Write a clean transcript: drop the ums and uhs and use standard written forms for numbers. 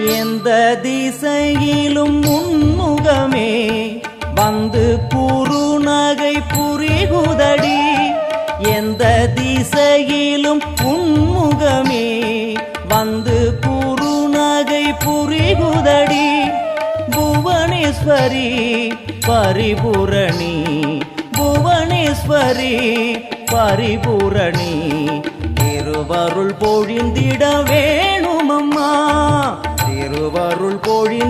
எந்த திசையிலும் உன்முகமே வந்து குறுநகை புரிகுதடி. எந்த திசையிலும் உன்முகமே வந்து குறுநகை புரிகுதடி. புவனேஸ்வரி பரிபூரணி, புவனேஸ்வரி பரிபூரணி, திருவருள் பொழிந்திட வேணுமம்மா, திருவருள் பொழி